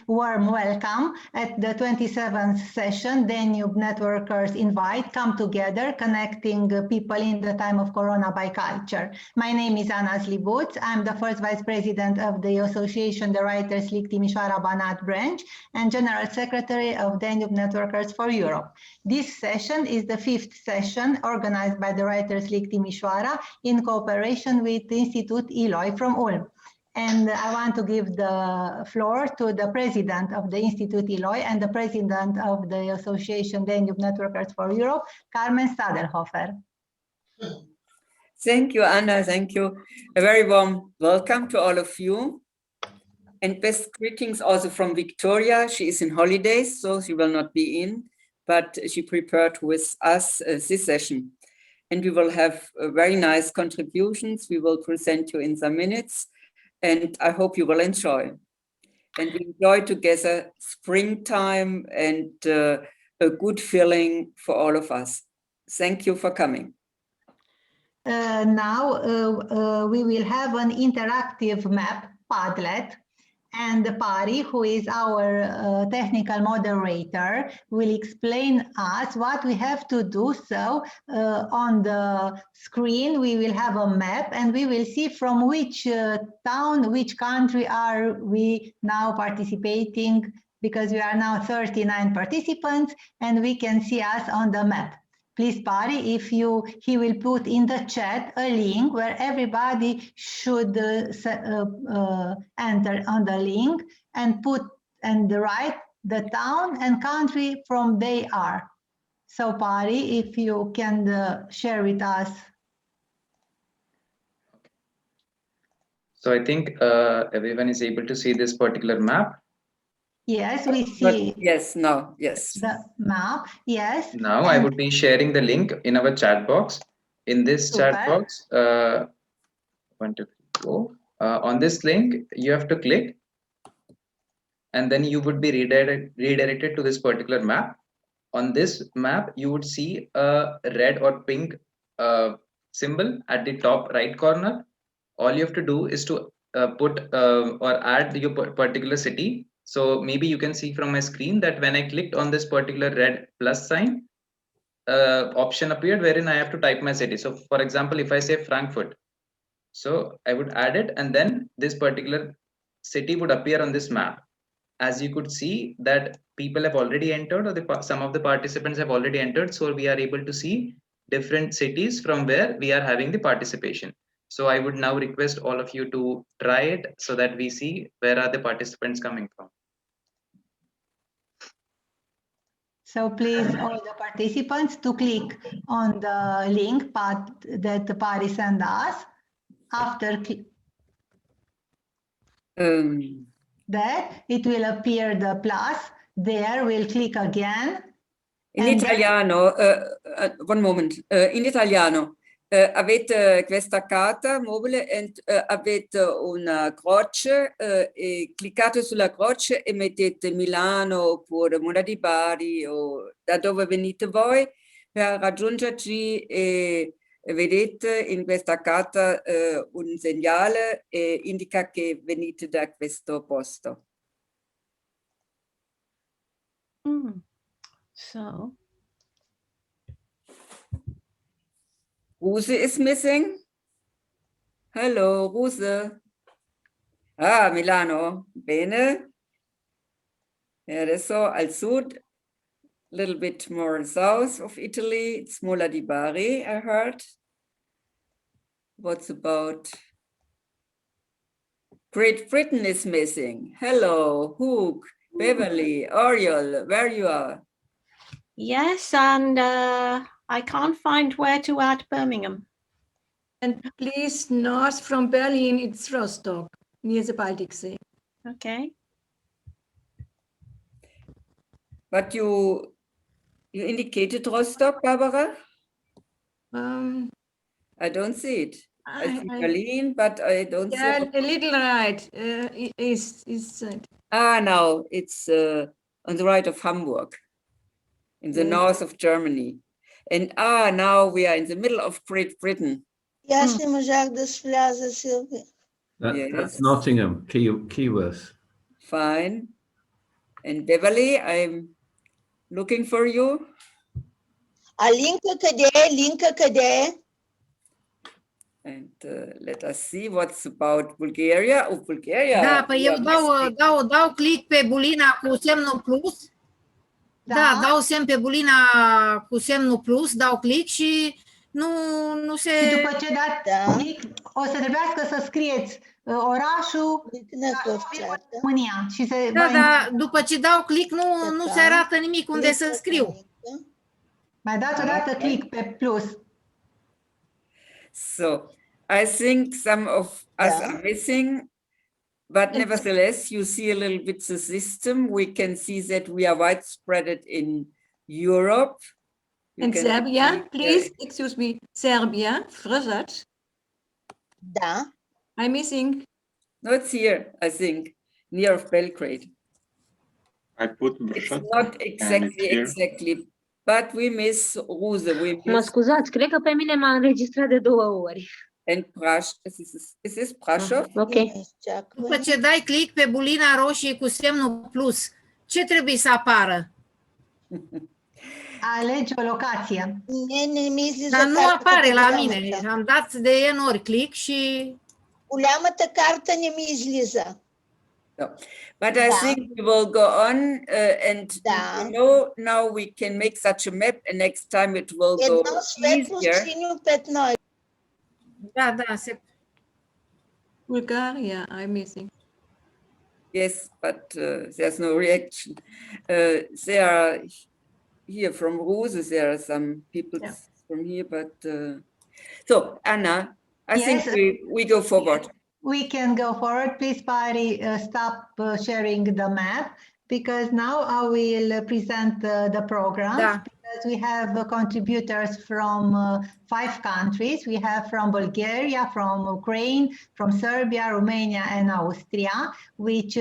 warm welcome at the 27th session, Danube Networkers Invite, Come Together, Connecting People in the Time of Corona by Culture. My name is Ana Slibuț. I'm the first Vice President of the Association, the Writers League Timișoara Banat branch, and General Secretary of Danube Networkers for Europe. This session is the 5th session organized by the Writers League Timișoara in cooperation with the Institute Eloy from Ulm. And I want to give the floor to the president of the Institute Eloy and the president of the Association Danube Networkers for Europe, Carmen Stadelhofer. Thank you, Anna. Thank you. A very warm welcome to all of you. And best greetings also from Victoria. She is in holidays, so she will not be in, but she prepared with us this session. And we will have very nice contributions. We will present you in some minutes. And I hope you will enjoy. And we enjoy together springtime and a good feeling for all of us. Thank you for coming. Now we will have an interactive map, Padlet, and Pari, who is our technical moderator, will explain us what we have to do. So on the screen, we will have a map and we will see from which town, which country are we now participating, because we are now 39 participants and we can see us on the map. Please, Pari, he will put in the chat a link where everybody should enter on the link and write the town and country from they are. So, Pari, if you can share with us. So I think everyone is able to see this particular map. Yes, we see. Yes, no, yes. The map, yes. Now I would be sharing the link in our chat box. In this chat box, 1, 2, 3, 4. On this link, you have to click, and then you would be redirected to this particular map. On this map, you would see a red or pink symbol at the top right corner. All you have to do is to put or add your particular city. So maybe you can see from my screen that when I clicked on this particular red plus sign, option appeared wherein I have to type my city. So for example, if I say Frankfurt, so I would add it and then this particular city would appear on this map. As you could see that people have already entered, or some of the participants have already entered. So we are able to see different cities from where we are having the participation. So I would now request all of you to try it so that we see where are the participants coming from. So please, all the participants to click on the link that Pari sent us. After that, it will appear the plus. There, we'll click again. In italiano, one moment, in italiano. Avete questa carta mobile e avete una croce e cliccate sulla croce e mettete Milano oppure Mura di Bari o da dove venite voi per raggiungerci e vedete in questa carta un segnale e indica che venite da questo posto. So Ruse is missing. Hello, Ruse. Ah, Milano. Bene. E adesso al sud, a little bit more south of Italy, it's Mola di Bari, I heard. What's about? Great Britain is missing. Hello, Hook, Beverly, Oriel, where you are? yes, and I can't find where to add Birmingham. And please, north from Berlin, it's Rostock, near the Baltic Sea. Okay. But you indicated Rostock, Barbara? I don't see it. I see Berlin, but I don't see it. A little right, east side. Ah, no, it's on the right of Hamburg, in the north of Germany. And now we are in the middle of Great Britain. Yes, Silvia. That's Nottingham, Keyworth. Fine. And Beverly, I'm looking for you. Alinka Kade. And let us see what's about Bulgaria. Oh, Bulgaria. Da, păi you eu are dau click pe bulina cu semnul plus. Da, dau semn pe bulina cu semnul plus, dau click și nu se... Și după ce dați click, o să trebuiască să scrieți orașul România și se Da, după ce dau click nu se arată nimic unde să scriu. Mai dați o dată click pe plus. So I think some of us are missing, but nevertheless, you see a little bit the system. We can see that we are widespread in Europe. And Serbia, please, excuse me, Serbia, Frăjăci. Da. I'm missing. No, it's here, I think, near of Belgrade. I put It's not exactly, but we miss Ruse. Mă scuzați, cred că pe mine m-a înregistrat de 2 ori. And is this Prashov? Ok. După ce dai click pe bulina roșie cu semnul plus, ce trebuie să apară? Alegi o locație. Dar nu apare la mine. Am dat de N ori click și... Голямата карта не ми излиза. No. But I think we will go on and you know, now we can make such a map and next time it will go easier. Da, Bulgaria, I'm missing. Yes, but there's no reaction. There are here from Ruse, there are some people from here, but so Anna, I think we go forward. We can go forward. Please, Pari, stop sharing the map because now I will present the program. Because we have contributors from 5 countries. We have from Bulgaria, from Ukraine, from Serbia, Romania, and Austria, which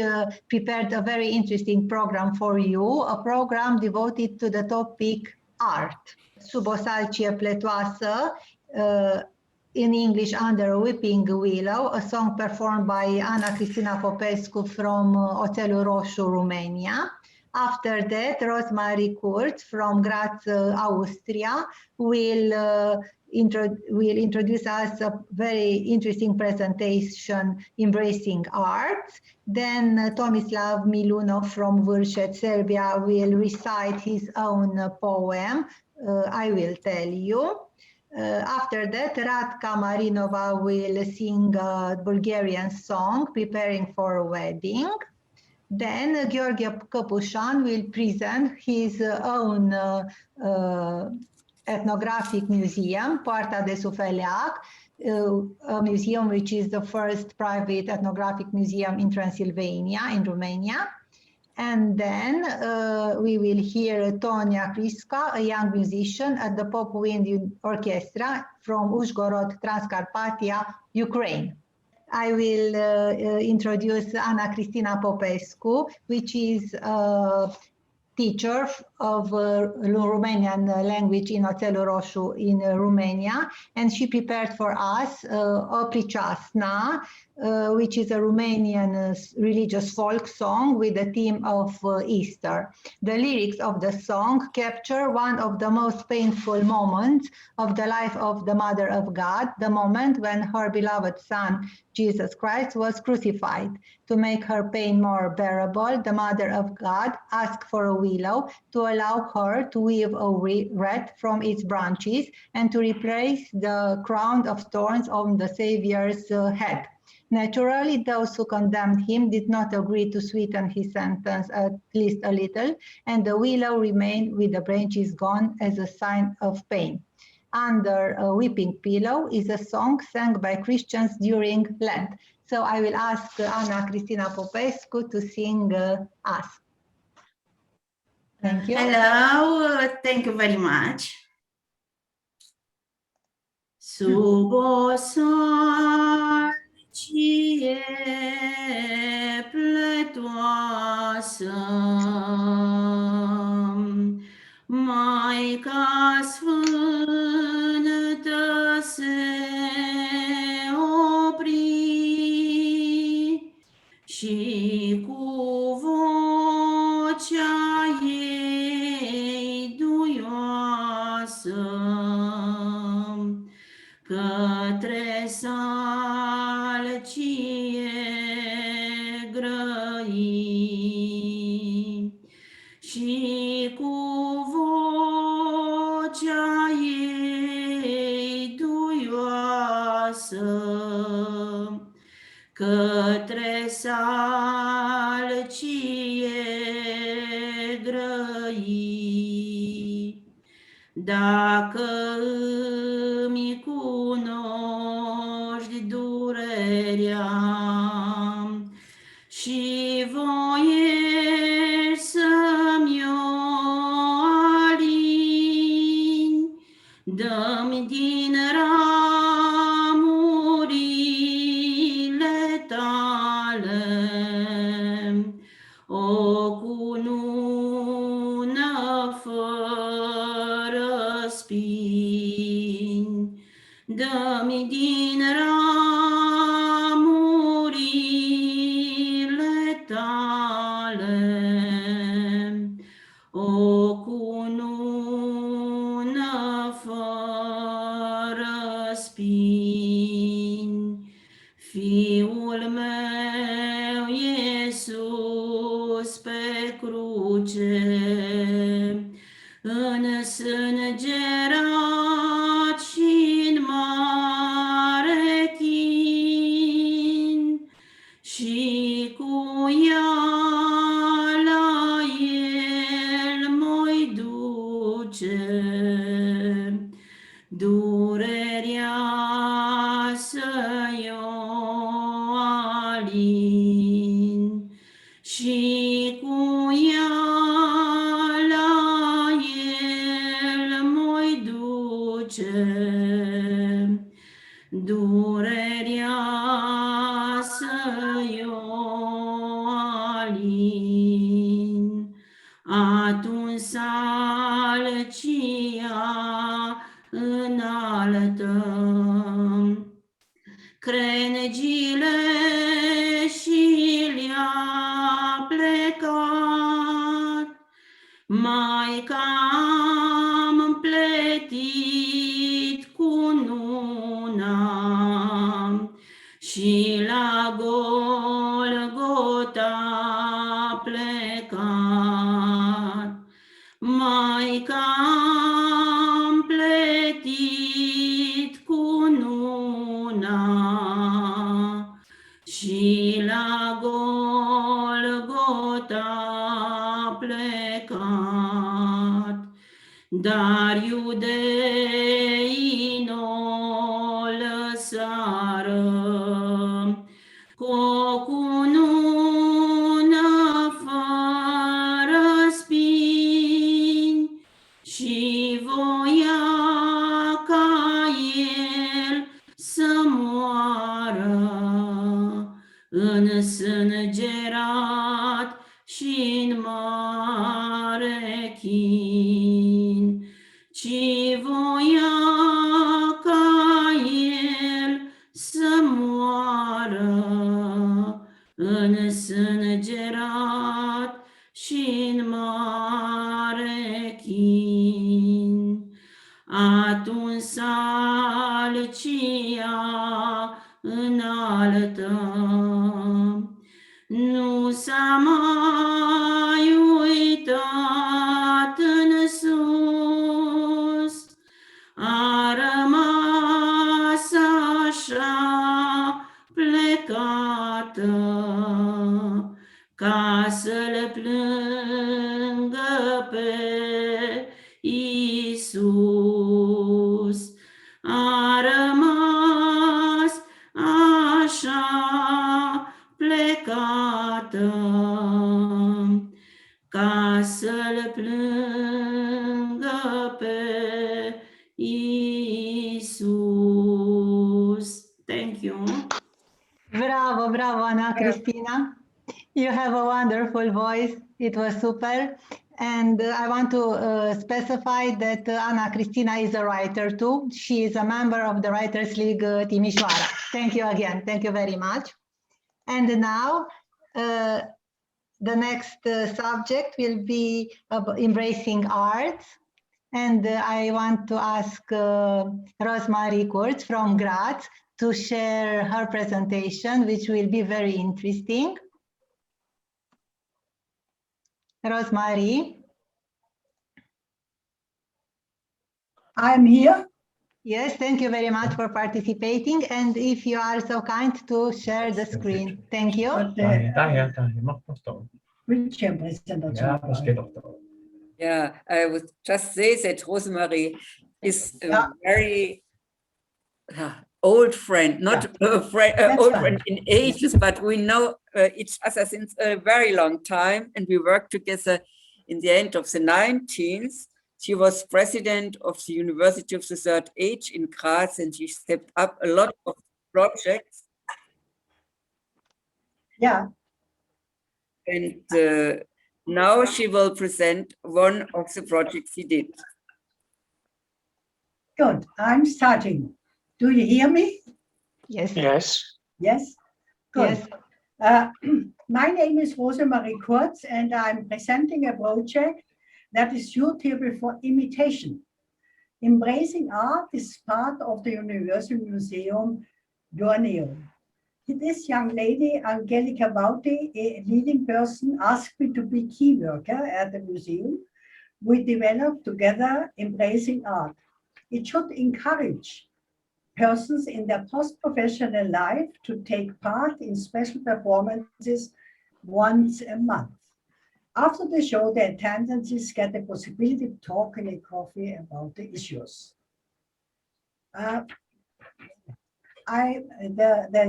prepared a very interesting program for you, a program devoted to the topic art. Sub o salcie pletoasă, in English, Under a Weeping Willow, a song performed by Ana Cristina Popescu from Oțelul Roșu, Romania. After that, Rosemary Kurz from Graz, Austria, will introduce us a very interesting presentation embracing arts. Then Tomislav Milunov from Vârșet, Serbia, will recite his own poem, I Will Tell You. After that, Radka Marinova will sing a Bulgarian song, Preparing for a Wedding. Then Gheorghe Căpușan will present his own ethnographic museum, Poarta de Sufeleac, a museum which is the first private ethnographic museum in Transylvania, in Romania. And then we will hear Tonia Kriska, a young musician at the Pop Wind Orchestra from Uzhgorod, Transcarpathia, Ukraine. I will introduce Ana Cristina Popescu, which is a teacher of Romanian language in Oțelul Roșu in Romania, and she prepared for us a Priceasna, which is a Romanian religious folk song with the theme of Easter. The lyrics of the song capture one of the most painful moments of the life of the Mother of God, the moment when her beloved Son, Jesus Christ, was crucified. To make her pain more bearable, the Mother of God asked for a willow to allow her to weave a wreath from its branches and to replace the crown of thorns on the Savior's head. Naturally, those who condemned him did not agree to sweeten his sentence at least a little, and the willow remained with the branches gone as a sign of pain. Under a Weeping Pillow is a song sung by Christians during Lent. So I will ask Ana Cristina Popescu to sing us. Thank you. Hello, thank you very much. Sub o salcie plătoasă, Maica Sfântă se opri și cu voce salcie grăi și cu vocea ei duioasă către salcie grăi. Dacă îmi cunoști durerea și voiești să-mi o alini, dă-mi din ramurile tale o cunună fără spini. Dă-mi din ramurile tale o cunună fără spini. Fiul meu Iisus pe cruce, însângerat și-n mare chin, și cu ea la el moi duce durerea să-i o alin, și cu ea la el moi duce durerea să-i o alin. Atunci salcia înaltă crenegile și le-a plecat. Maica-am împletit cununa și la Golgota a plecat. Maica-am împletit cununa și la Golgota a plecat. Dar iudeii n-o lăsară cu o cunună fără spini, și voia ca el să moară însângerat și-n mare chin, ci voia ca el să moară însângerat și-n mare chin. Atunci salcia înaltă nu s-a mai uitat în sus, a rămas așa plecată ca să-l plângă pe Iisus. A rămas așa plecată ca să-l plângă pe Iisus. Thank you. Bravo, bravo, Ana Cristina. You have a wonderful voice. It was super. And I want to specify that Ana Cristina is a writer too. She is a member of the Writers League Timișoara. Thank you again. Thank you very much. And now the next subject will be embracing arts. And I want to ask Rosemary Kurz from Graz to share her presentation, which will be very interesting. Rosemary. I'm here. Yes, thank you very much for participating. And if you are so kind to share the screen. Thank you. Which presentation? Yeah, I would just say that Rosemary is a very old friend, not a friend, old friend in ages, but we know each other since a very long time, and we worked together in the end of the 19th. She was president of the University of the Third Age in Graz, and she stepped up a lot of projects. Yeah. And now she will present one of the projects she did. Good. I'm starting. Do you hear me? Yes. Yes. Yes? Good. Yes. My name is Rosemary Kurz, and I'm presenting a project that is suitable for imitation. Embracing art is part of the Universal Museum Borneo. This young lady, Angelika Bauti, a leading person, asked me to be key worker at the museum. We developed together Embracing Art. It should encourage persons in their post-professional life to take part in special performances once a month. After the show, the attendees get the possibility to talk in a coffee about the issues. The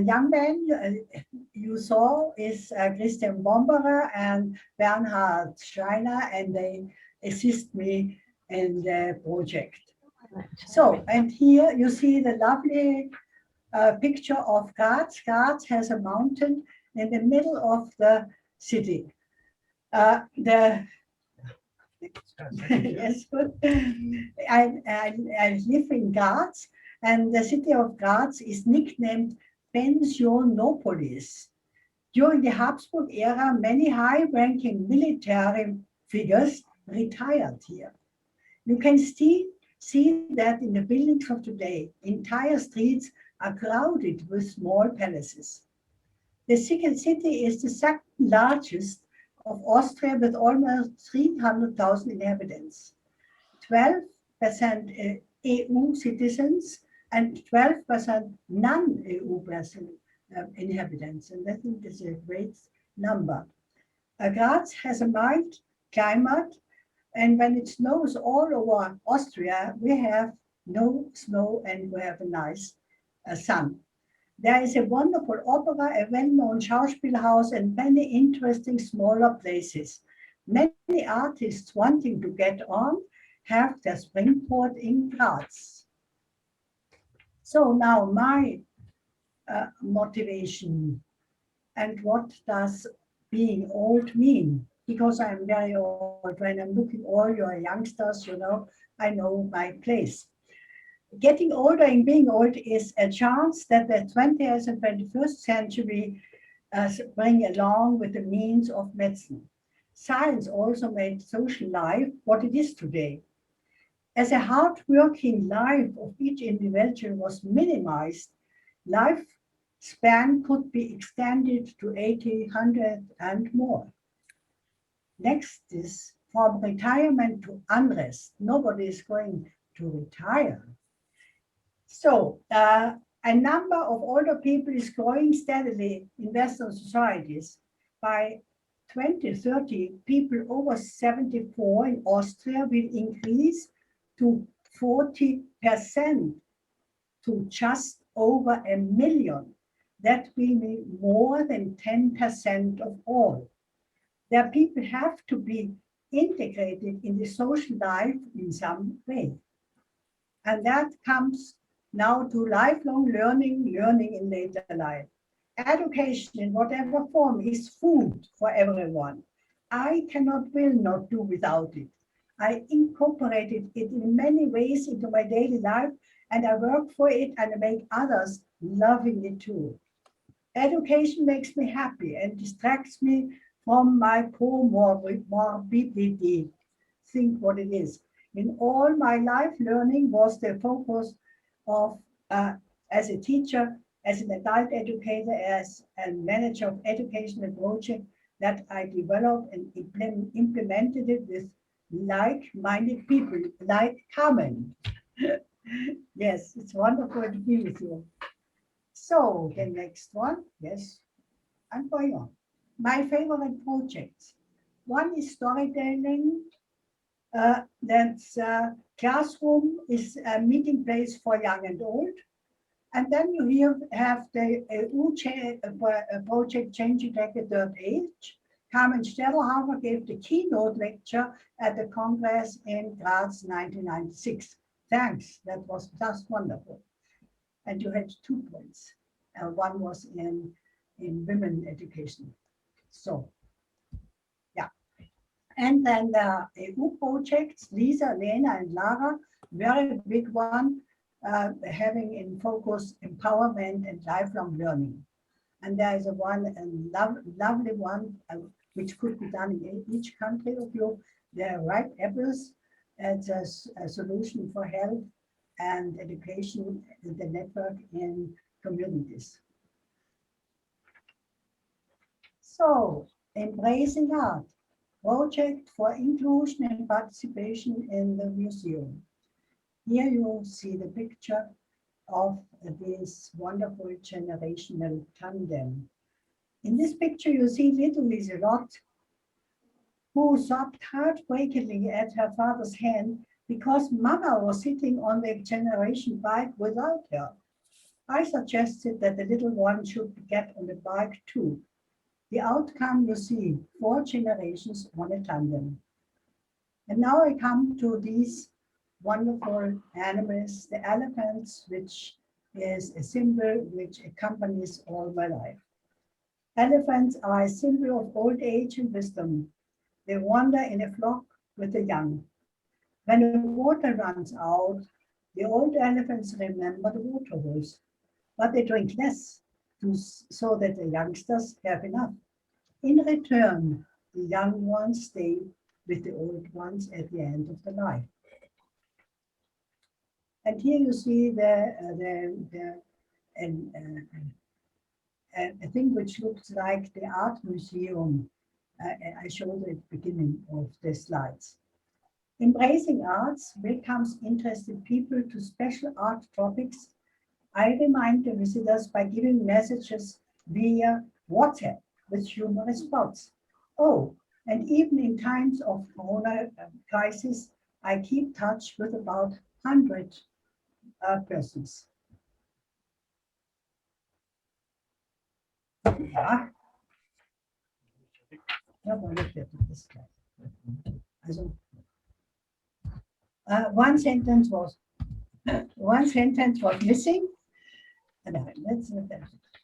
young man you saw is Christian Bomberer and Bernhard Schreiner, and they assist me in the project. So, and here you see the lovely picture of Graz. Graz has a mountain in the middle of the city. Yes, good. I live in Graz, and the city of Graz is nicknamed Pensionopolis. During the Habsburg era, many high-ranking military figures retired here. You can see that in the buildings of today. Entire streets are crowded with small palaces. The second city is the second largest of Austria with almost 300,000 inhabitants. 12% EU citizens and 12% non-EU inhabitants, and I think this is a great number. Graz has a mild climate, and when it snows all over Austria, we have no snow and we have a nice sun. There is a wonderful opera, a well-known Schauspielhaus, and many interesting smaller places. Many artists wanting to get on have their springboard in Graz. So now my motivation, and what does being old mean? Because I'm very old. When I'm looking all your youngsters, you know, I know my place. Getting older and being old is a chance that the 20th and 21st century bring along with the means of medicine. Science also made social life what it is today. As a hard-working life of each individual was minimized, lifespan could be extended to 80, 100 and more. Next is from retirement to unrest. Nobody is going to retire. So a number of older people is growing steadily in Western societies. By 2030, people over 74 in Austria will increase to 40% to just over 1 million. That will be more than 10% of all. Their people have to be integrated in the social life in some way. And that comes now to lifelong learning in later life. Education in whatever form is food for everyone. I will not do without it. I incorporated it in many ways into my daily life, and I work for it and I make others loving it too. Education makes me happy and distracts me from my comorbidity. Think what it is. In all my life, learning was the focus of as a teacher, as an adult educator, as a manager of educational project, that I developed and implemented it with like-minded people, like Carmen. Yes, it's wonderful to be with you. So the next one, yes, I'm going on. My favorite projects. One is storytelling. That's classroom is a meeting place for young and old. And then you here have the project Changing Tech at Third Age. Carmen Sterlhafer gave the keynote lecture at the Congress in Graz 1996. Thanks, that was just wonderful. And you had 2 points. One was in women education. So, yeah. And then the EU projects, Lisa, Lena, and Lara, very big one, having in focus empowerment and lifelong learning. And there is a lovely one, which could be done in each country of you. The ripe apples as a solution for health and education in the network in communities. So, embracing art, project for inclusion and participation in the museum. Here you see the picture of this wonderful generational tandem. In this picture, you see little Lieselotte, who sobbed heartbreakingly at her father's hand because Mama was sitting on the generation bike without her. I suggested that the little one should get on the bike too. The outcome, you see, 4 generations on a tandem. And now I come to these wonderful animals, the elephants, which is a symbol which accompanies all my life. Elephants are a symbol of old age and wisdom. They wander in a flock with the young. When the water runs out, the old elephants remember the water holes, but they drink less so that the youngsters have enough. In return, the young ones stay with the old ones at the end of the life. And here you see a thing which looks like the art museum. I showed at the beginning of the slides. Embracing arts welcomes interested people to special art topics. I remind the visitors by giving messages via WhatsApp with humorous spots. Oh, and even in times of corona crisis, I keep touch with about 100 persons. Ja. Ja, also, one sentence was missing. Let's look at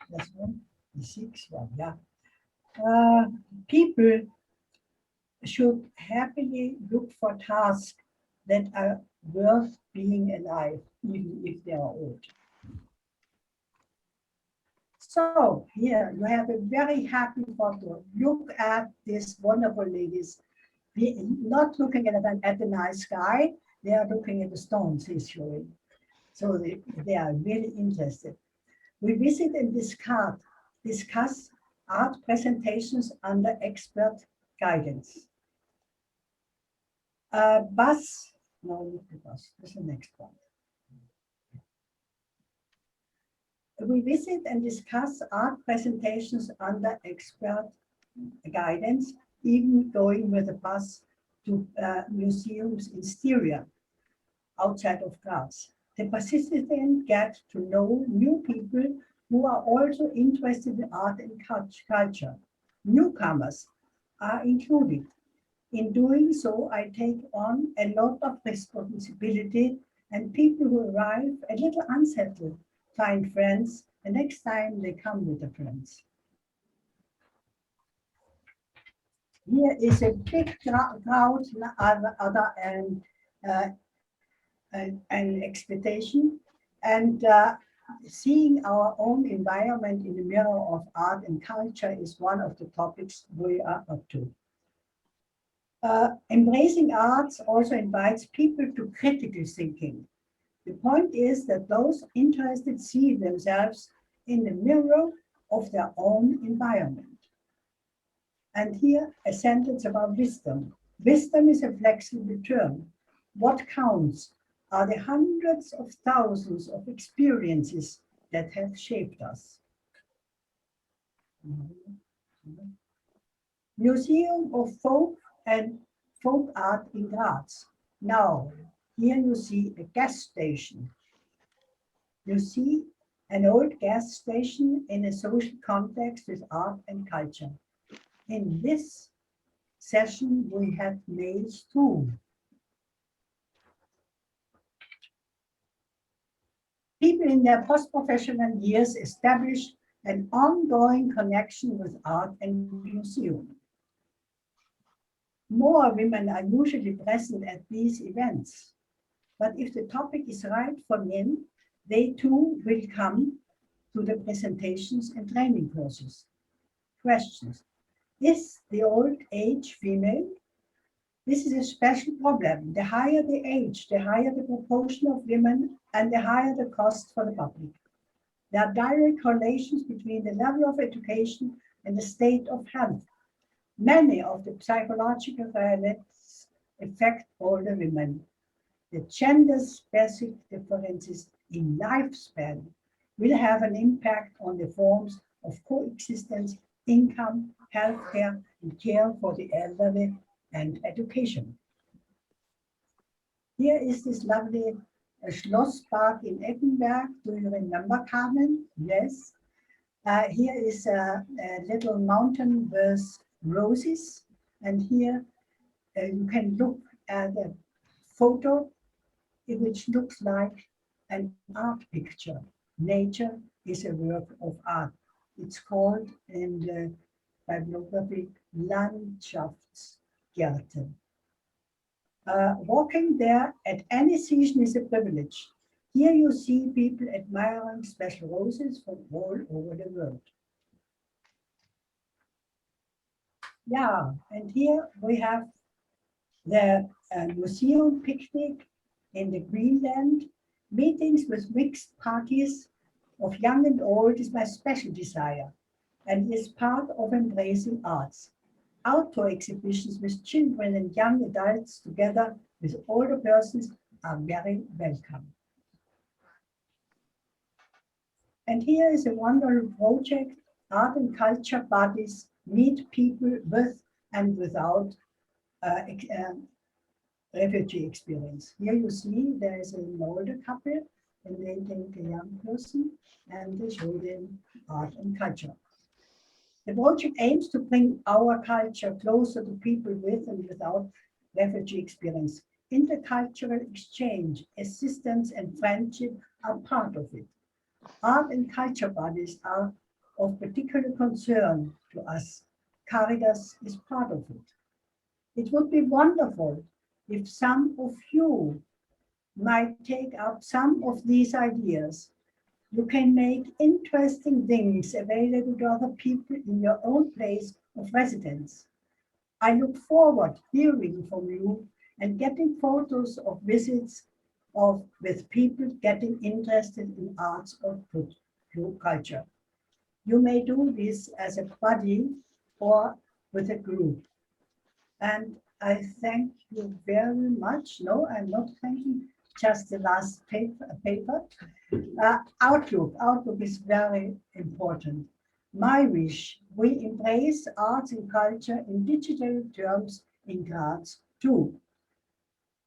this one. The 6th one, yeah. People should happily look for tasks that are worth being alive, even if they are old. So here you have a very happy photo. Look at these wonderful ladies. Not looking at the nice sky, they are looking at the stones he's showing. So they are really interested. We visit and discuss art presentations under expert guidance. No, not the bus, this is the next one. We visit and discuss art presentations under expert guidance, even going with a bus to museums in Styria, outside of Graz. The participants get to know new people who are also interested in art and culture. Newcomers are included. In doing so, I take on a lot of responsibility, and people who arrive a little unsettled find friends, and next time they come with the friends. Here is a big crowd, an expectation, and seeing our own environment in the mirror of art and culture is one of the topics we are up to. Embracing arts also invites people to critical thinking. The point is that those interested see themselves in the mirror of their own environment. And here a sentence about wisdom. Wisdom is a flexible term. What counts are the hundreds of thousands of experiences that have shaped us. Museum of Folk and Folk Art in Graz. Now, here you see a gas station. You see an old gas station in a social context with art and culture. In this session, we had males too. People in their post-professional years establish an ongoing connection with art and museum. More women are usually present at these events, but if the topic is right for men, they too will come to the presentations and training courses. Questions. Is the old age female? This is a special problem. The higher the age, the higher the proportion of women and the higher the cost for the public. There are direct correlations between the level of education and the state of health. Many of the psychological violence affect older women. The gender-specific differences in lifespan will have an impact on the forms of coexistence, income, healthcare, and care for the elderly, and education. Here is this lovely Schloss Park in Eckenberg. Do you remember, Carmen? Yes. Here is a little mountain with roses, and here you can look at a photo which looks like an art picture. Nature is a work of art. It's called in the bibliography Landschaftsgärten. Walking there at any season is a privilege. Here you see people admiring special roses from all over the world. Yeah, and here we have the museum picnic in the Greenland. Meetings with mixed parties of young and old is my special desire and is part of embracing arts. Outdoor exhibitions with children and young adults together with older persons are very welcome. And here is a wonderful project. Art and culture bodies meet people with and without refugee experience. Here you see there is an older couple and they take a young person and they show them art and culture. The project aims to bring our culture closer to people with and without refugee experience. Intercultural exchange, assistance, and friendship are part of it. Art and culture bodies are of particular concern to us. Caritas is part of it. It would be wonderful if some of you might take up some of these ideas. You can make interesting things available to other people in your own place of residence. I look forward to hearing from you and getting photos of visits with people getting interested in arts or culture. You may do this as a buddy or with a group. And I thank you very much. No, I'm not thanking, just the last paper. Outlook is very important. My wish, we embrace arts and culture in digital terms in Graz too.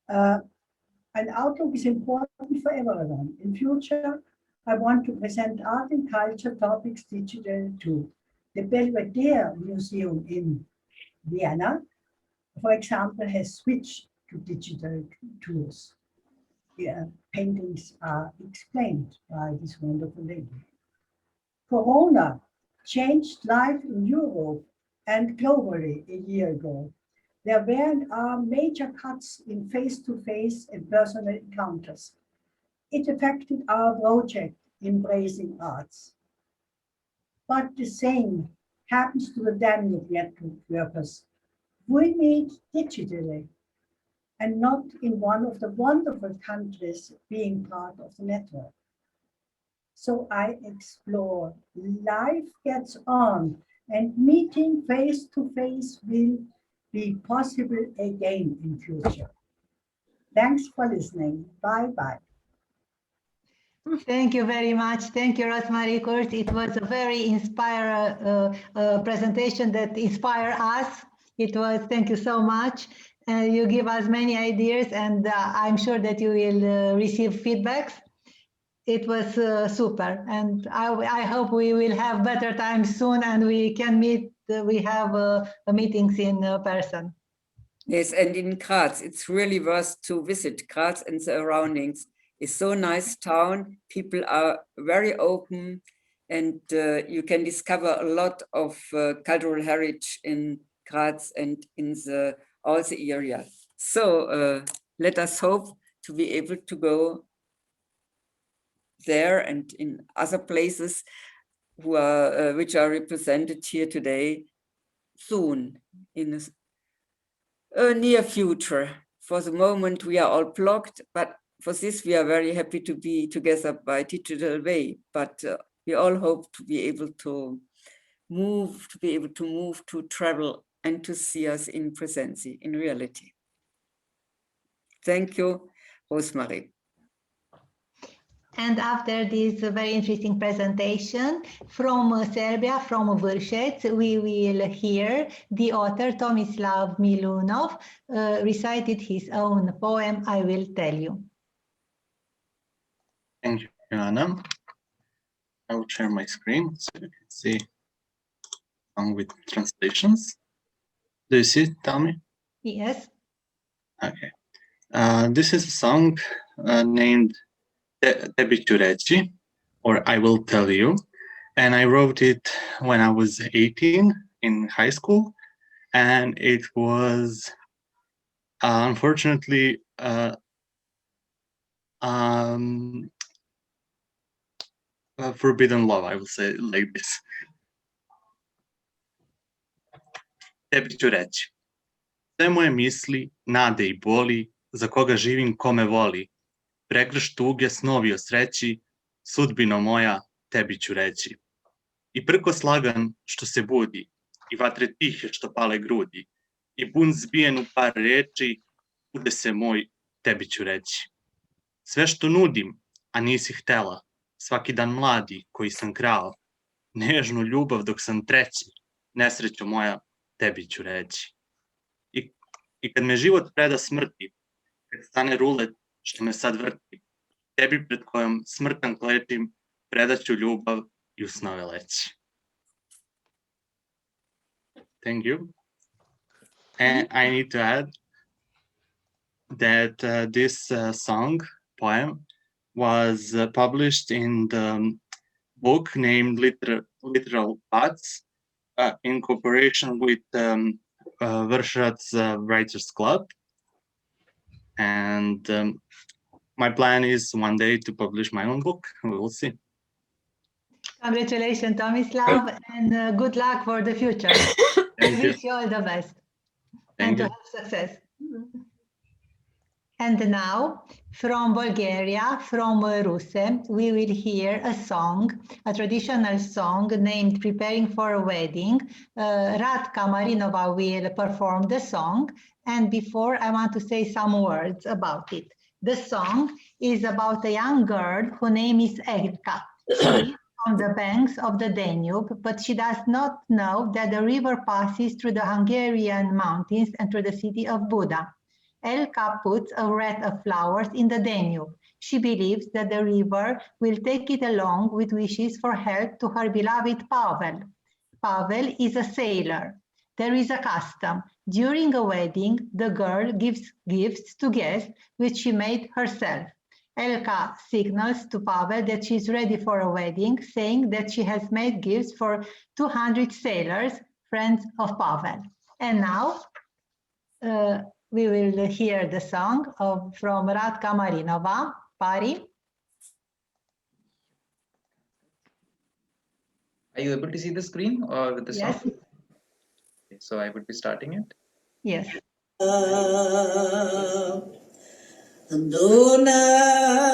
And Outlook is important for everyone. In future, I want to present art and culture topics digital too. The Belvedere Museum in Vienna, for example, has switched to digital tools. Paintings are explained by this wonderful lady. Corona changed life in Europe and globally a year ago. There were and are major cuts in face-to-face and personal encounters. It affected our project, Embracing Arts. But the same happens to the Danube Networkers. We meet digitally. and not in one of the wonderful countries being part of the network. So I explore, life gets on, and meeting face to face will be possible again in future. Thanks for listening. Bye-bye. Thank you very much. Thank you, Rosemary Kurt. It was a very inspiring presentation that inspired us. It was, thank you so much. You give us many ideas, and I'm sure that you will receive feedbacks. It was super, and I hope we will have better times soon, and we can meet. We have meetings in person. Yes, and in Graz, it's really worth to visit. Graz and the surroundings is so nice town. People are very open, and you can discover a lot of cultural heritage in Graz and in all the area. So let us hope to be able to go there and in other places which are represented here today soon, in a near future. For the moment, we are all blocked, but for this, we are very happy to be together by digital way. But we all hope to be able to move, to travel, and to see us in presence, in reality. Thank you, Rosemary. And after this very interesting presentation from Serbia, from Vršac, we will hear the author Tomislav Milunov recited his own poem, I Will Tell You. Thank you, Anna. I will share my screen so you can see along with translations. Do you see it, Tami? Yes. Okay. This is a song named Tebi ću reći, or I Will Tell You. And I wrote it when I was 18 in high school. And it was unfortunately forbidden love, I will say it like this. Tebi ću reći. Sve moje misli, nade i boli, za koga živim, ko me voli. Pregršt tuge, snovi o sreći, sudbino moja, tebi ću reći. I prkos lagan što se budi, i vatre tihe što pale grudi, i bun zbijen u par reči, bude se moj, tebi ću reći. Sve što nudim, a nisi htela, svaki dan mladi koji sam krao, nežnu ljubav dok sam treći, nesrećo moja, tebi ću reći. I kad me život preda smrti, kad stane rulet što me sad vrti, tebi pred kojom smrtan klečim, predaću ljubav i u snove leći. Thank you. And I need to add that this poem was published in the book named Literal Paths in cooperation with Vršac Writers Club. And my plan is one day to publish my own book. We will see. Congratulations, Tomislav, and good luck for the future. I wish you all the best. Thank you. To have success. And now, from Bulgaria, from Ruse, we will hear a song, a traditional song named Preparing for a Wedding. Radka Marinova will perform the song. And before, I want to say some words about it. The song is about a young girl whose name is Elka. She lives on the banks of the Danube, but she does not know that the river passes through the Hungarian mountains and through the city of Buda. Elka puts a wreath of flowers in the Danube. She believes that the river will take it along with wishes for help to her beloved Pavel. Pavel is a sailor. There is a custom. During a wedding, the girl gives gifts to guests, which she made herself. Elka signals to Pavel that she is ready for a wedding, saying that she has made gifts for 200 sailors, friends of Pavel. And now, we will hear the song from Radka Marinova. Pari. Are you able to see the screen or with the Yes. song? Okay, so I would be starting it. Yes. Dunava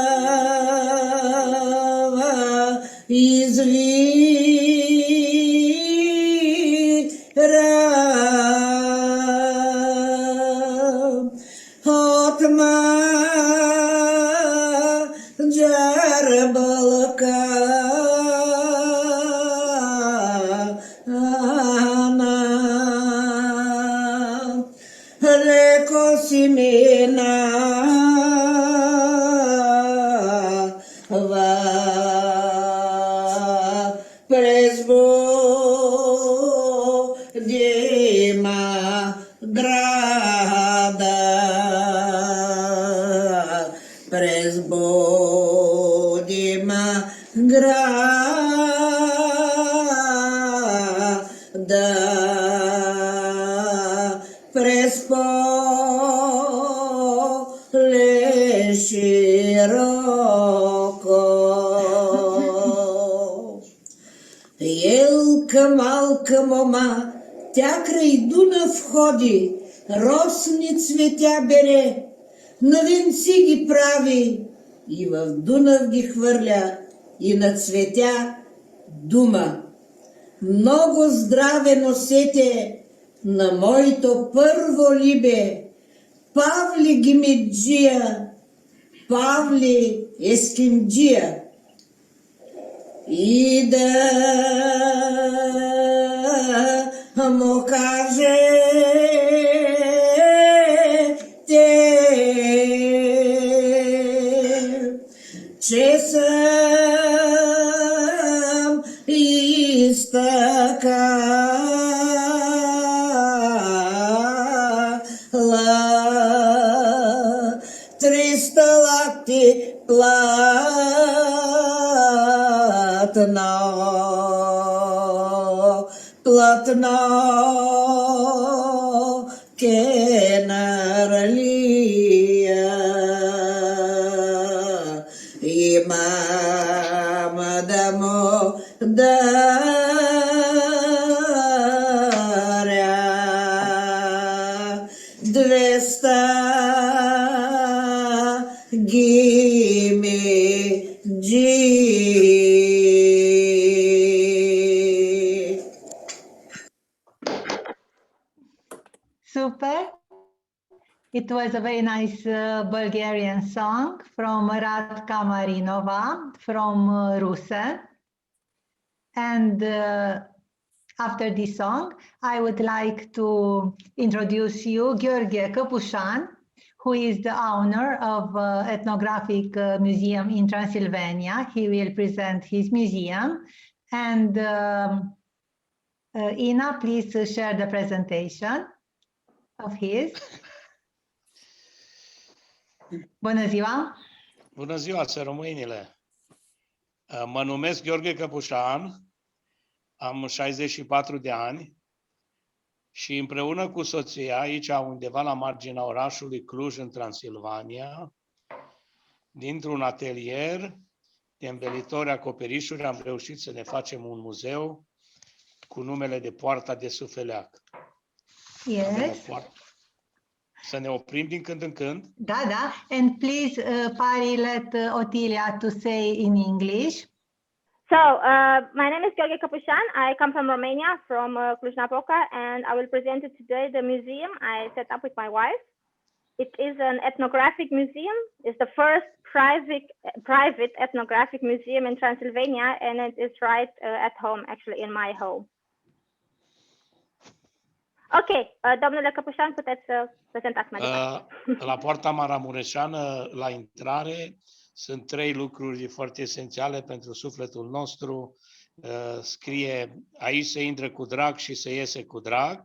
izvira Hotma jarbalka Reko simena va presbo dima grada presbo dima grada prespo le широко. Елка малка мома, тя край Дунав ходи, росни цветя бере, на венци ги прави и в Дунав ги хвърля и на цветя дума. Много здраве носете на моето първо либе, Павли Гимиджия, Павли Ескимджия. И да му кажете, че съм изтъкала 300 лакти платно кенарлия имам да му даря 200 гимиджи. Super. It was a very nice Bulgarian song from Radka Marinova from Rusen. And after this song, I would like to introduce you Gheorghe Căpușan, who is the owner of Ethnographic Museum in Transylvania. He will present his museum. And Ina, please share the presentation of his. Bună ziua! Bună ziua, țărămâinile! Mă numesc Gheorghe Căpușan, am 64 de ani și împreună cu soția, aici undeva la marginea orașului Cluj, în Transilvania, dintr-un atelier de îmbelitori acoperișuri, am reușit să ne facem un muzeu cu numele de Poarta de Sufeleac. Yes. Să ne oprim din când în când. Da, da. And please, Pari, let Otilia to say in English. So, my name is Gheorghe Căpușan. I come from Romania, from Cluj-Napoca, and I will present you today the museum I set up with my wife. It is an ethnographic museum. It's the first private ethnographic museum in Transylvania, and it is right at home, actually, in my home. Ok, domnule Căpușan, puteți să prezentați mai departe. La Poarta Maramureșeană, la intrare, sunt 3 lucruri foarte esențiale pentru sufletul nostru. Scrie, aici se intră cu drag și se iese cu drag.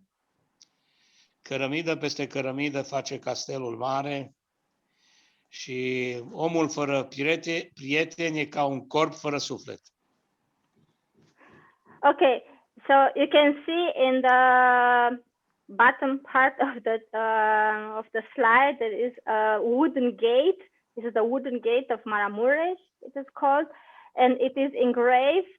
Cărămidă peste cărămidă face castelul mare. Și omul fără prieteni e ca un corp fără suflet. Okay, so you can see in the bottom part of the slide there is a wooden gate. This is the wooden gate of Maramureș, it is called, and it is engraved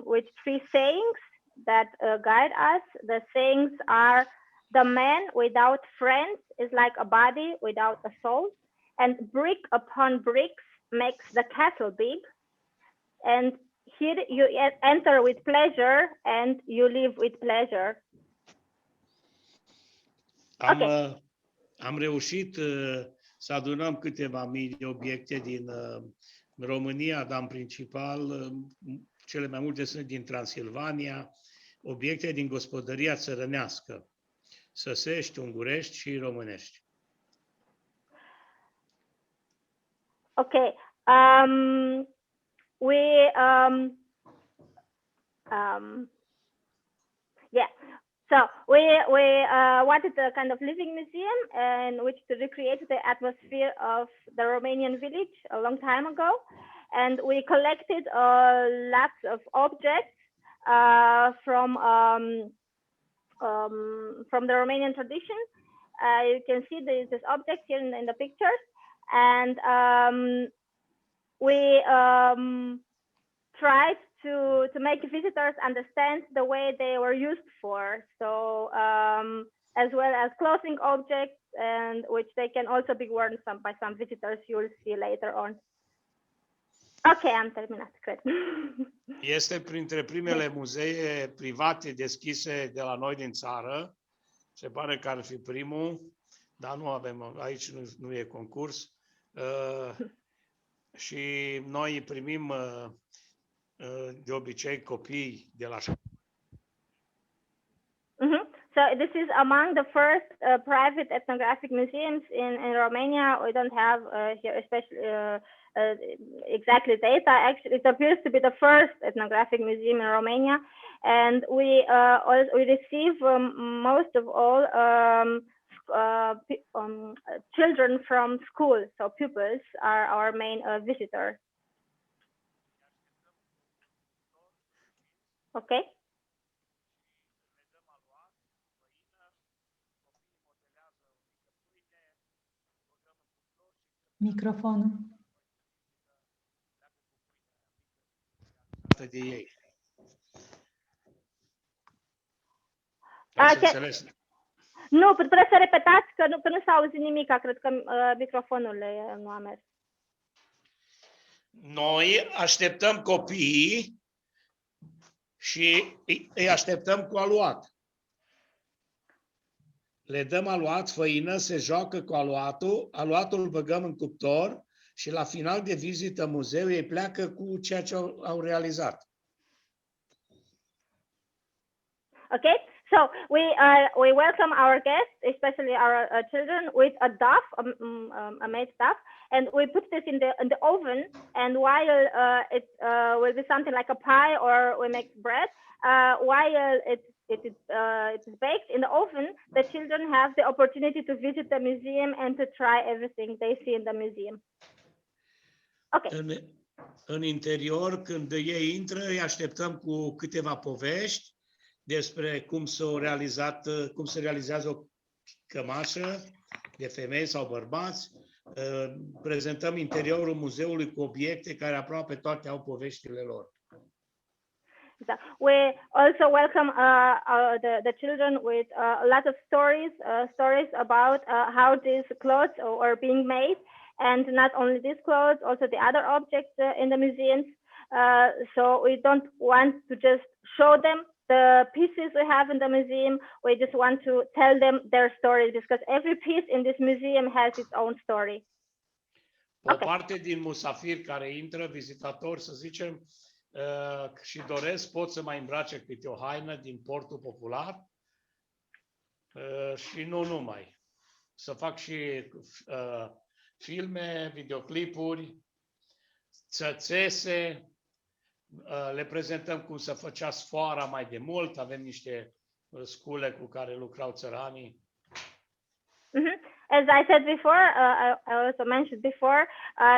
with 3 sayings that guide us. The sayings are the man without friends is like a body without a soul, and brick upon bricks makes the castle big. And here you enter with pleasure and you live with pleasure. Am reușit să adunăm câteva mii de obiecte din România, dar în principal cele mai multe sunt din Transilvania, obiecte din gospodăria țărănească, săsești, ungurești și românești. Okay. Yeah. So we wanted a kind of living museum in which to recreate the atmosphere of the Romanian village a long time ago, and we collected lots of objects from the Romanian tradition. You can see this object here in the pictures, and we tried to make visitors understand the way they were used for. So as well as clothing objects, and which they can also be worn by some visitors you will see later on. Okay, am terminat, cred. Este printre primele muzee private deschise de la noi din țară. Se pare că ar fi primul, dar nu avem, aici nu e concurs. Și noi primim de obicei copii de la So this is among the first private ethnographic museums in Romania. We don't have here especially exactly data. Actually, it appears to be the first ethnographic museum in Romania, and we receive most of all children from school. So pupils are our main visitors. Okay. Microfonul. de ei. Nu, puteți să repetați că nu s-a auzit nimic, cred că microfonul nu a mers. Noi așteptăm copiii și îi așteptăm cu aluat. Le dăm aluat, făină, se joacă cu aluatul îl băgăm în cuptor și la final de vizită muzeu ei pleacă cu ceea ce au realizat. Okay, so we welcome our guests, especially our children, with a duff, a made duff, and we put this in the oven. And while it will be something like a pie, or we make bread, while it is baked in the oven, the children have the opportunity to visit the museum and to try everything they see in the museum. Okay. În interior, când ei intră, îi așteptăm cu câteva povești despre cum se realizează o cămașă de femei sau bărbați. Prezentăm interiorul muzeului cu obiecte care aproape toate au poveștile lor. We also welcome the children with a lot of stories about how these clothes are being made, and not only these clothes, also the other objects in the museums. So we don't want to just show them the pieces we have in the museum. We just want to tell them their stories, because every piece in this museum has its own story. O parte din musafiri care intră, vizitatori, să zicem, și doresc, pot să mai îmbrace câte o haină din portul popular și nu numai. Să fac și filme, videoclipuri, țățese, le prezentăm cum se făcea sfoara mai de mult, avem niște scule cu care lucrau țăranii. As I said before, I also mentioned before,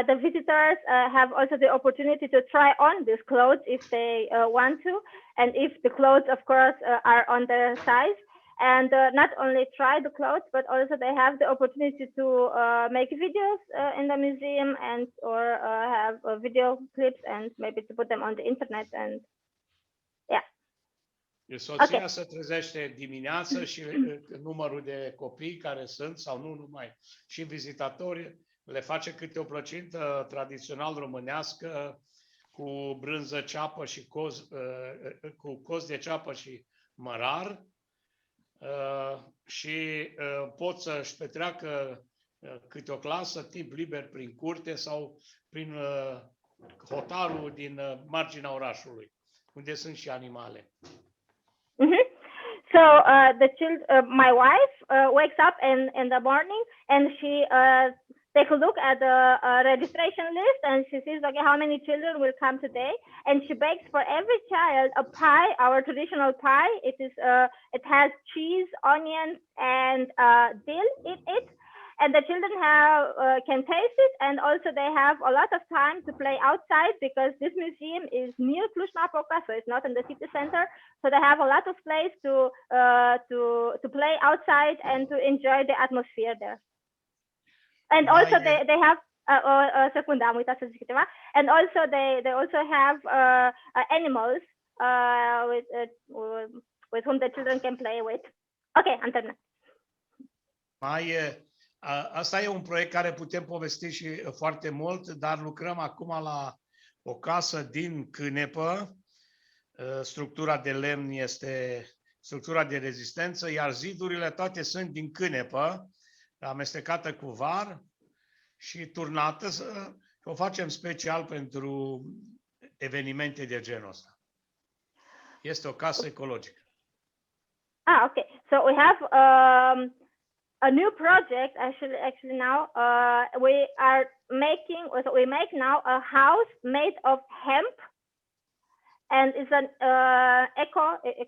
the visitors have also the opportunity to try on these clothes if they want to, and if the clothes, of course, are on their size. And not only try the clothes, but also they have the opportunity to make videos in the museum, and or have video clips, and maybe to put them on the internet. And yeah. Soția se trezește dimineață și numărul de copii care sunt, sau nu numai, și vizitatori, le face câte o plăcintă tradițional românească cu brânză, ceapă și cu coz de ceapă și mărar și pot să-și petreacă câte o clasă timp liber prin curte sau prin hotarul din marginea orașului, unde sunt și animale. So my wife wakes up in the morning and she takes a look at the registration list and she sees, okay, how many children will come today, and she bakes for every child a pie, our traditional pie. It has cheese, onions, and dill in it. And the children can taste it, and also they have a lot of time to play outside because this museum is near Cluj-Napoca, so it's not in the city center. So they have a lot of place to play outside and to enjoy the atmosphere there. And also they have secunda, am uitat să zic ceva. And also they also have animals with whom the children can play with. Okay, am terminat. Asta e un proiect care putem povesti și foarte mult, dar lucrăm acum la o casă din cânepă. Structura de lemn este structura de rezistență, iar zidurile toate sunt din cânepă, amestecată cu var și turnată. O facem special pentru evenimente de genul ăsta. Este o casă ecologică. Okay. So we have a new project actually now. We make now a house made of hemp, and it's an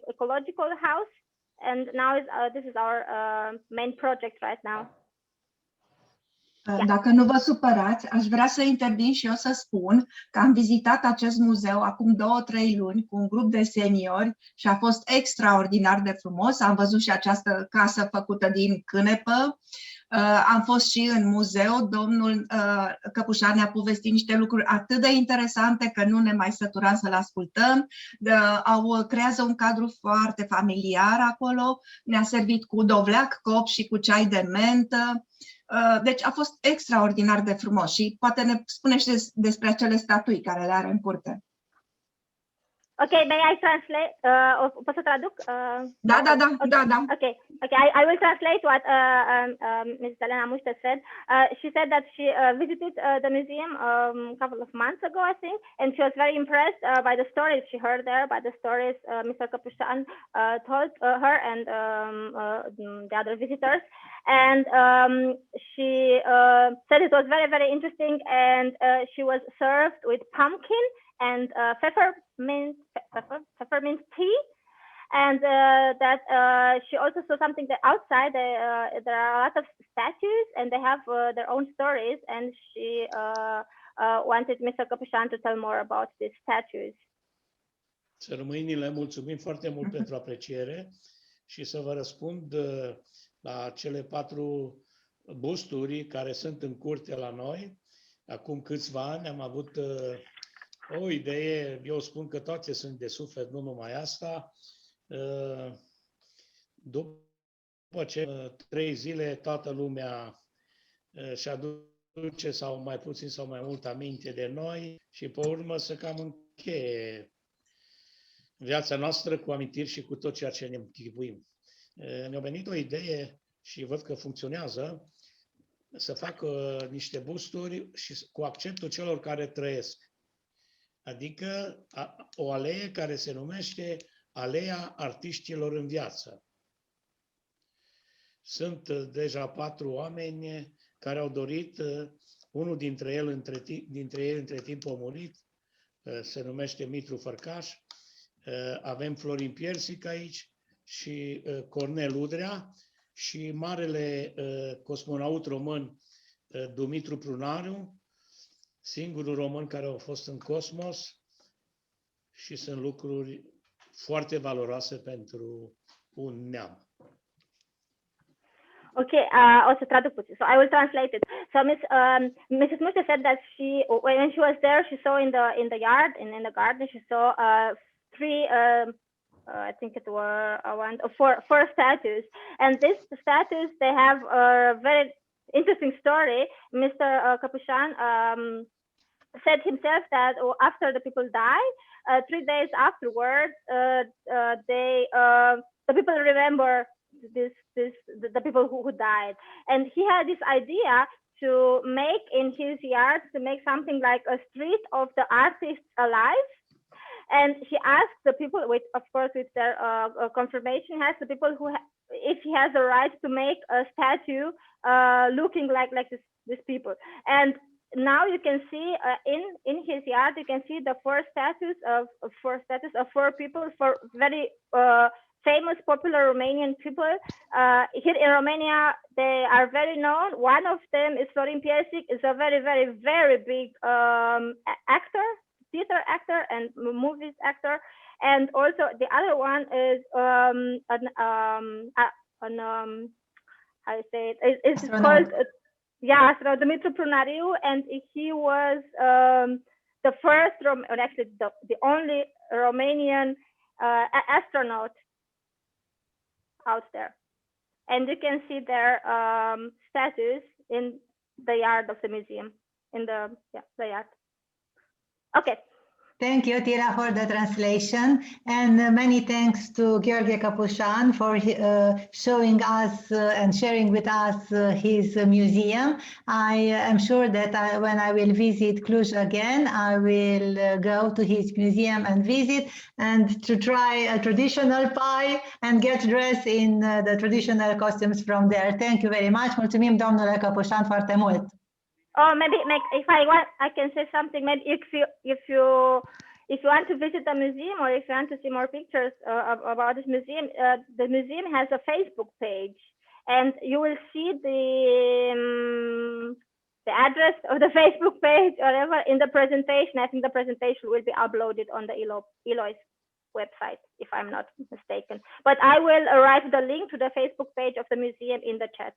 ecological house. And now this is our main project right now. Dacă nu vă supărați, aș vrea să intervin și eu să spun că am vizitat acest muzeu acum 2-3 luni cu un grup de seniori și a fost extraordinar de frumos. Am văzut și această casă făcută din cânepă. Am fost și în muzeu. Domnul Căpușan ne-a povestit niște lucruri atât de interesante că nu ne mai săturam să-l ascultăm. Creează un cadru foarte familiar acolo. Ne-a servit cu dovleac, cop și cu ceai de mentă. Deci a fost extraordinar de frumos și poate ne spune și despre acele statui care le are în curte. Okay, may I translate? Pot să traduc? Da. Okay, I will translate what Ms. Elena Muște said. She said that she visited the museum a couple of months ago, I think, and she was very impressed by the stories she heard there, by the stories Mr. Căpușan told her and the other visitors. And she said it was very, very interesting, and she was served with pumpkin and peppermint tea, and that she also saw something that outside there are a lot of statues and they have their own stories, and she wanted Mr. Căpușan to tell more about these statues. Să rămâinile, mulțumim foarte mult pentru apreciere și să vă răspund la cele 4 busturi care sunt în curte la noi. Acum câțiva ani am avut o idee, eu spun că toate sunt de suflet, nu numai asta. După ce 3 zile toată lumea și aduce sau mai puțin sau mai mult aminte de noi și pe urmă să cam încheie viața noastră cu amintiri și cu tot ceea ce ne închipuim. Ne-a venit o idee și văd că funcționează, să fac niște busturi și cu accentul celor care trăiesc. Adică o alee care se numește Aleea Artiștilor în Viață. Sunt deja 4 oameni care au dorit, unul dintre ei între timp a murit, se numește Mitru Fărcaș, avem Florin Piersic aici și Cornel Udrea și marele cosmonaut român Dumitru Prunariu, singurul român care a fost în cosmos, și sunt lucruri foarte valoroase pentru un neam. Okay, also traduc puțin. So I will translate it. So Mrs. Muște said that when she was there, she saw in the yard, in the garden, she saw 3 I think it were around four statues. And these statues, they have a very interesting story. Mr. Capuchan said himself that after the people die, 3 days afterwards, the people remember the people who died. And he had this idea to make in his yard, to make something like a street of the artists alive. And he asked the people, of course, with their confirmation, he asked the people if he has the right to make a statue looking like these people. And now you can see in his yard, you can see the four statues of four people, four very famous, popular Romanian people. Here in Romania, they are very known. One of them is Florin Piersic, is a very, very, very big actor, theater actor and movies actor. And also the other one is how you say it? It's called Dumitru Prunariu, and he was the first, or actually the only Romanian astronaut out there. And you can see their statues in the yard of the museum, in the yard. Okay. Thank you, Tira, for the translation, and many thanks to Gheorghe Capuchan for showing us and sharing with us his museum. I am sure that when I will visit Cluj again, I will go to his museum and visit, and to try a traditional pie and get dressed in the traditional costumes from there. Thank you very much. Mulțumim, domnule Capuchan, foarte mult. Oh, maybe if I want, I can say something. Maybe if you want to visit the museum, or if you want to see more pictures about this museum, the museum has a Facebook page, and you will see the address of the Facebook page, or whatever, in the presentation. I think the presentation will be uploaded on the Eloy's website, if I'm not mistaken. But I will write the link to the Facebook page of the museum in the chat.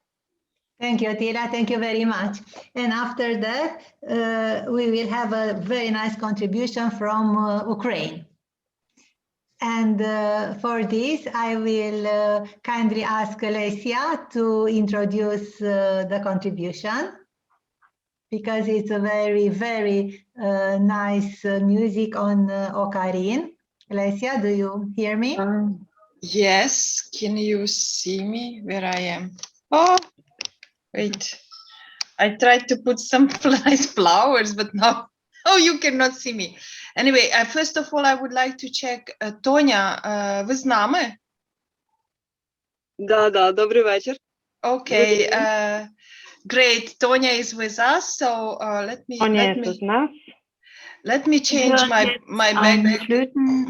Thank you, Tira. Thank you very much. And after that, we will have a very nice contribution from Ukraine. And for this, I will kindly ask Lesia to introduce the contribution, because it's a very, very nice music on Ocarin. Lesia, do you hear me? Yes. Can you see me where I am? Oh. Wait, I tried to put some nice flowers, but no, you cannot see me. Anyway, first of all, I would like to check, Tonya, вы с нами? Да, добрый вечер. Okay, great. Tonya is with us, so let me change my background.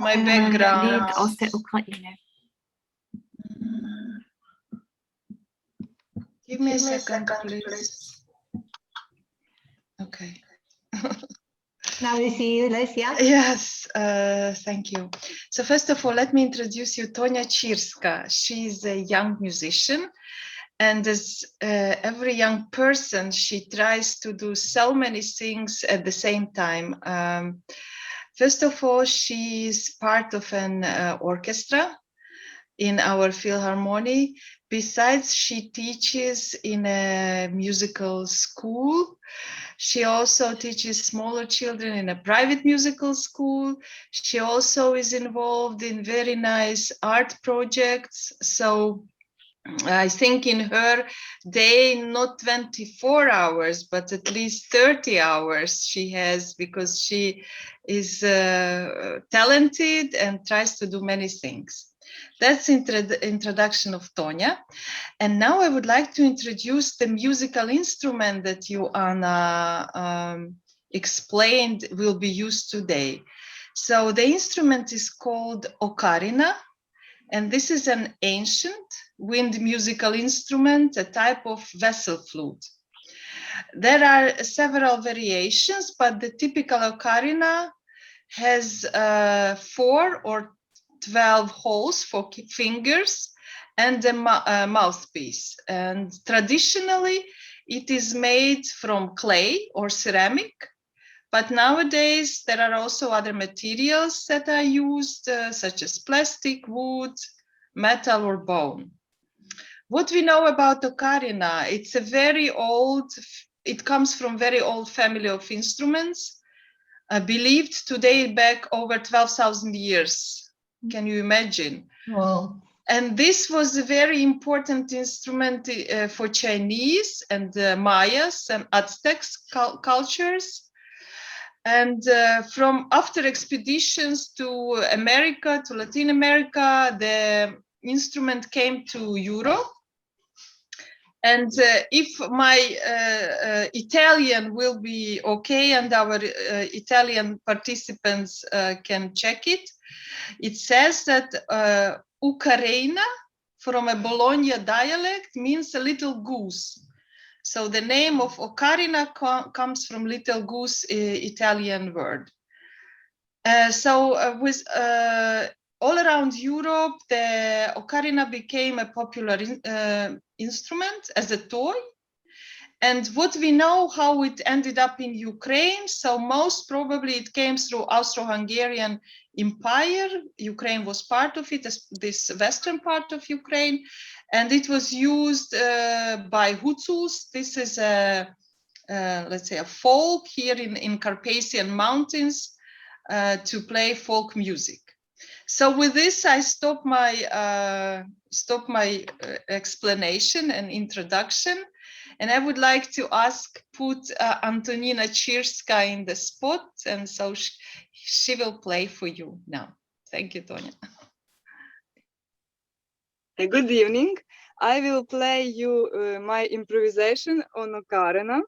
Lied aus der Ukraine. Give me a second, please. Okay. Now we see you, Lesia. Yes, thank you. So first of all, let me introduce you, Tonya Chirska. She's a young musician, and as every young person, she tries to do so many things at the same time. First of all, she's part of an orchestra in our Philharmonic. Besides, she teaches in a musical school. She also teaches smaller children in a private musical school. She also is involved in very nice art projects. So I think in her day, not 24 hours, but at least 30 hours she has, because she is talented and tries to do many things. That's the introduction of Tonya. And now I would like to introduce the musical instrument that you, Anna, explained will be used today. So the instrument is called ocarina, and this is an ancient wind musical instrument, a type of vessel flute. There are several variations, but the typical ocarina has 4 or 12 holes for fingers and a mouthpiece. And traditionally, it is made from clay or ceramic But nowadays, there are also other materials that are used, such as plastic, wood, metal, or bone. What we know about ocarina, it's a very old, it comes from very old family of instruments, believed to date back over 12,000 years. Can you imagine? Wow. And this was a very important instrument for Chinese and Mayas and Aztecs cultures. And from after expeditions to America, to Latin America, the instrument came to Europe. And if my Italian will be okay and our Italian participants can check it, it says that Ucarena from a Bologna dialect means a little goose. So the name of ocarina comes from little goose Italian word. With all around Europe, the ocarina became a popular instrument as a toy. And what we know how it ended up in Ukraine, so most probably it came through Austro-Hungarian Empire. Ukraine was part of it, this western part of Ukraine, and it was used by Hutsus. This is a, let's say, a folk here in Carpathian Mountains to play folk music. So with this, I stop my explanation and introduction. And I would like to put Antonina Chirska in the spot, and so she will play for you now. Thank you, Tonya. Good evening. I will play you my improvisation on ocarina.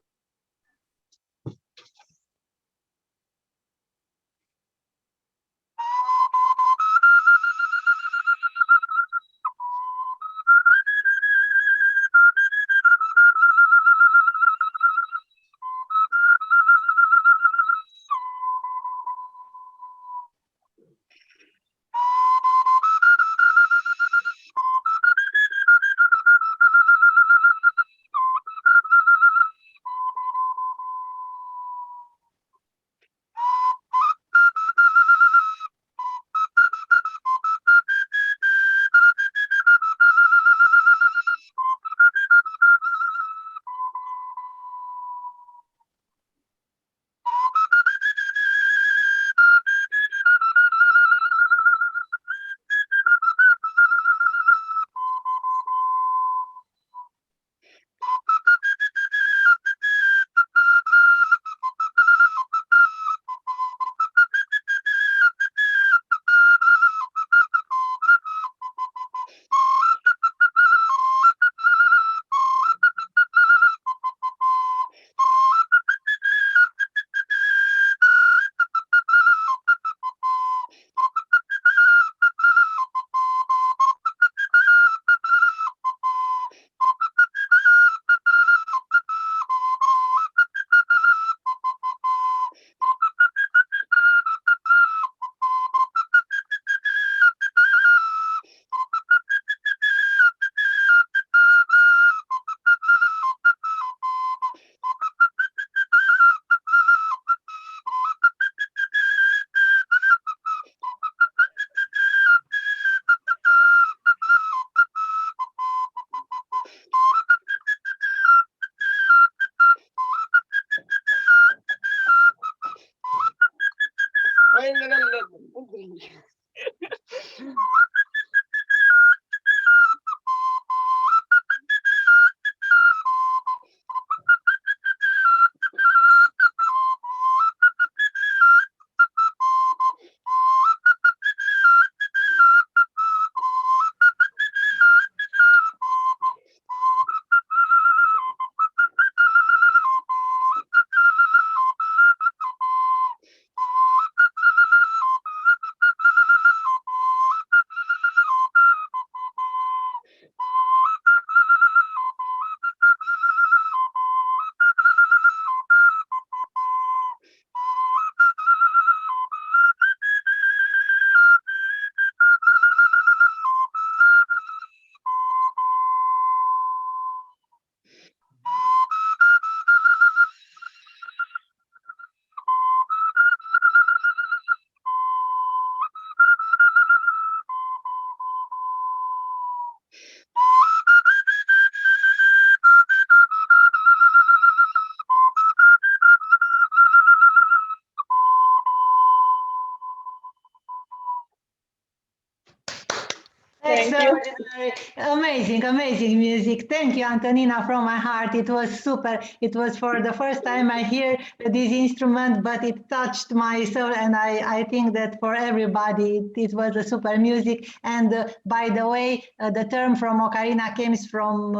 extraordinary, amazing music. Thank you, Antonina, from my heart. It was super. It was for the first time I hear this instrument, but it touched my soul, and I think that for everybody it was a super music. And by the way, the term from ocarina comes from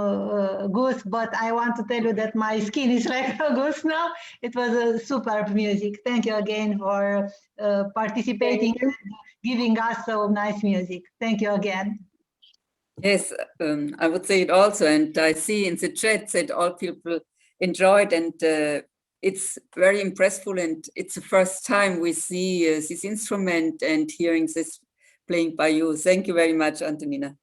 goose, but I want to tell you that my skin is like a goose now. It was a superb music. Thank you again for participating and giving us so nice music. Thank you again. Yes, I would say it also, and I see in the chat that all people enjoyed, and it's very impressive, and it's the first time we see this instrument and hearing this playing by you. Thank you very much, Antonina.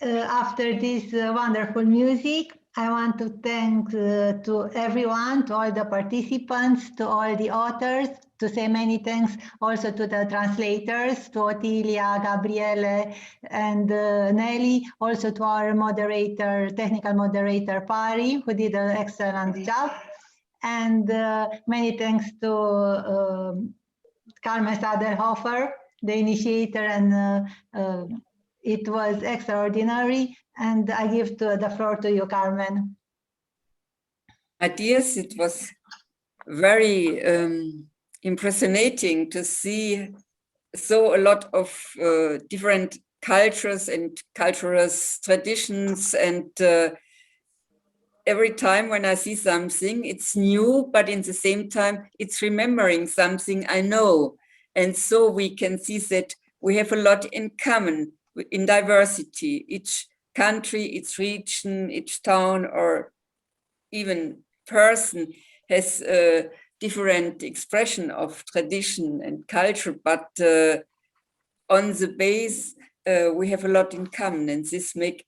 After this wonderful music, I want to thank to everyone, to all the participants, to all the authors, to say many thanks also to the translators, to Otilia, Gabriele, and Nelly, also to our moderator, technical moderator, Pari, who did an excellent job. And many thanks to Carmen Saderhofer, the initiator, and it was extraordinary. And I give the floor to you, Carmen. Ideas, it was very impressionating to see so a lot of different cultures and cultural traditions, and every time when I see something, it's new, but in the same time, it's remembering something I know. And so we can see that we have a lot in common in diversity. Each country, each region, each town, or even person has a different expression of tradition and culture, but on the base, we have a lot in common, and this make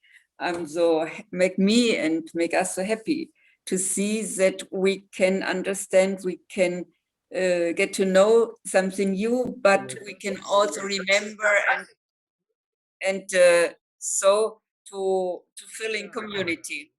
me and make us so happy to see that we can understand, we can get to know something new, but we can also remember and so to fill in community.